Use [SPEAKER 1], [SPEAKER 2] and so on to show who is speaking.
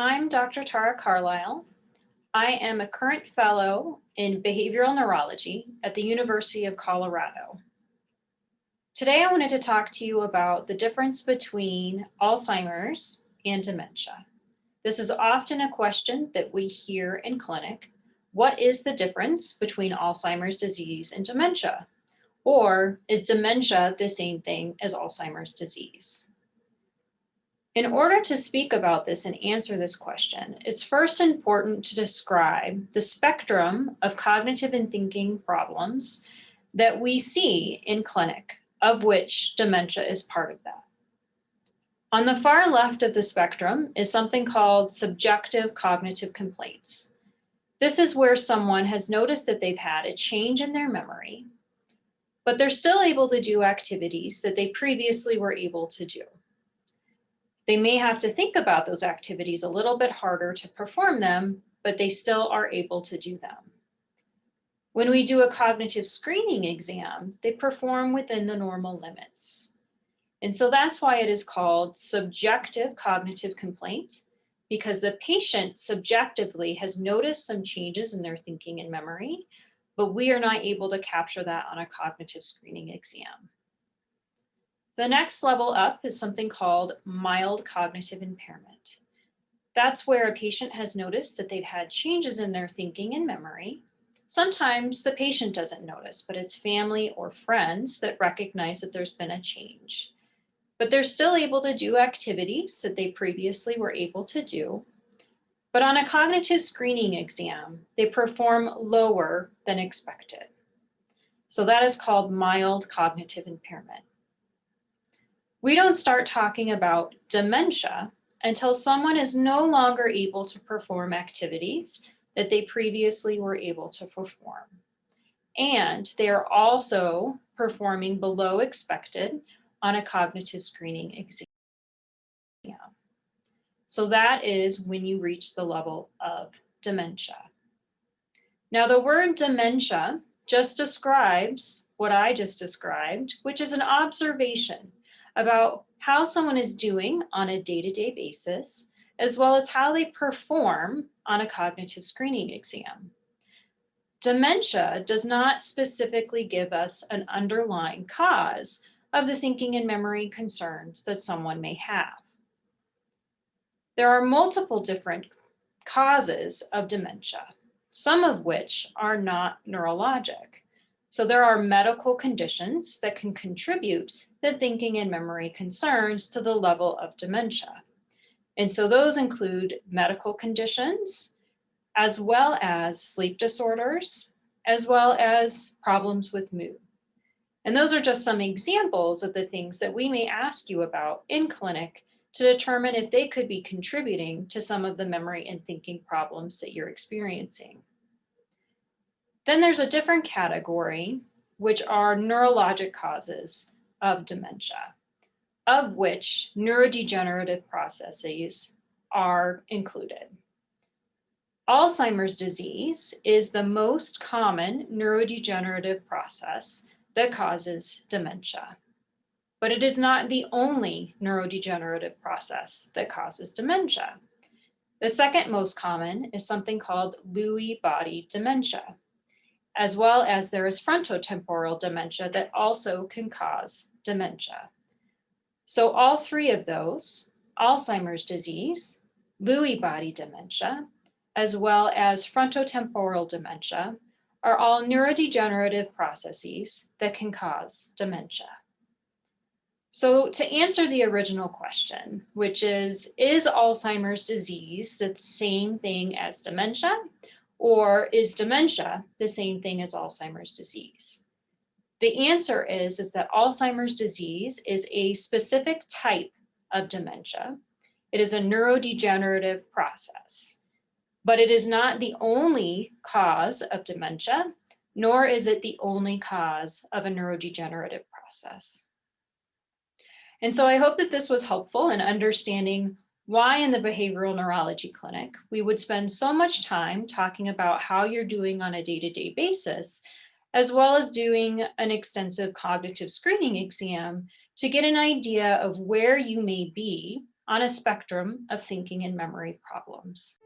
[SPEAKER 1] I'm Dr. Tara Carlisle. I am a current fellow in behavioral neurology at the University of Colorado. Today, I wanted to talk to you about the difference between Alzheimer's and dementia. This is often a question that we hear in clinic. What is the difference between Alzheimer's disease and dementia? Or is dementia the same thing as Alzheimer's disease? In order to speak about this and answer this question, it's first important to describe the spectrum of cognitive and thinking problems that we see in clinic, of which dementia is part of that. On the far left of the spectrum is something called subjective cognitive complaints. This is where someone has noticed that they've had a change in their memory, but they're still able to do activities that they previously were able to do. They may have to think about those activities a little bit harder to perform them, but they still are able to do them. When we do a cognitive screening exam, they perform within the normal limits. And so that's why it is called subjective cognitive complaint, because the patient subjectively has noticed some changes in their thinking and memory, but we are not able to capture that on a cognitive screening exam. The next level up is something called mild cognitive impairment. That's where a patient has noticed that they've had changes in their thinking and memory. Sometimes the patient doesn't notice, but it's family or friends that recognize that there's been a change. But they're still able to do activities that they previously were able to do. But on a cognitive screening exam, they perform lower than expected. So that is called mild cognitive impairment. We don't start talking about dementia until someone is no longer able to perform activities that they previously were able to perform. And they are also performing below expected on a cognitive screening exam. So that is when you reach the level of dementia. Now, the word dementia just describes what I just described, which is an observation about how someone is doing on a day-to-day basis, as well as how they perform on a cognitive screening exam. Dementia does not specifically give us an underlying cause of the thinking and memory concerns that someone may have. There are multiple different causes of dementia, some of which are not neurologic. So there are medical conditions that can contribute the thinking and memory concerns to the level of dementia. And so those include medical conditions, as well as sleep disorders, as well as problems with mood. And those are just some examples of the things that we may ask you about in clinic to determine if they could be contributing to some of the memory and thinking problems that you're experiencing. Then there's a different category, which are neurologic causes of dementia, of which neurodegenerative processes are included. Alzheimer's disease is the most common neurodegenerative process that causes dementia, but it is not the only neurodegenerative process that causes dementia. The second most common is something called Lewy body dementia, as well as there is frontotemporal dementia that also can cause dementia. So all three of those, Alzheimer's disease, Lewy body dementia, as well as frontotemporal dementia, are all neurodegenerative processes that can cause dementia. So to answer the original question, which is Alzheimer's disease the same thing as dementia? Or is dementia the same thing as Alzheimer's disease? The answer is that Alzheimer's disease is a specific type of dementia. It is a neurodegenerative process, but it is not the only cause of dementia, nor is it the only cause of a neurodegenerative process. And so I hope that this was helpful in understanding why in the behavioral neurology clinic we would spend so much time talking about how you're doing on a day-to-day basis, as well as doing an extensive cognitive screening exam to get an idea of where you may be on a spectrum of thinking and memory problems.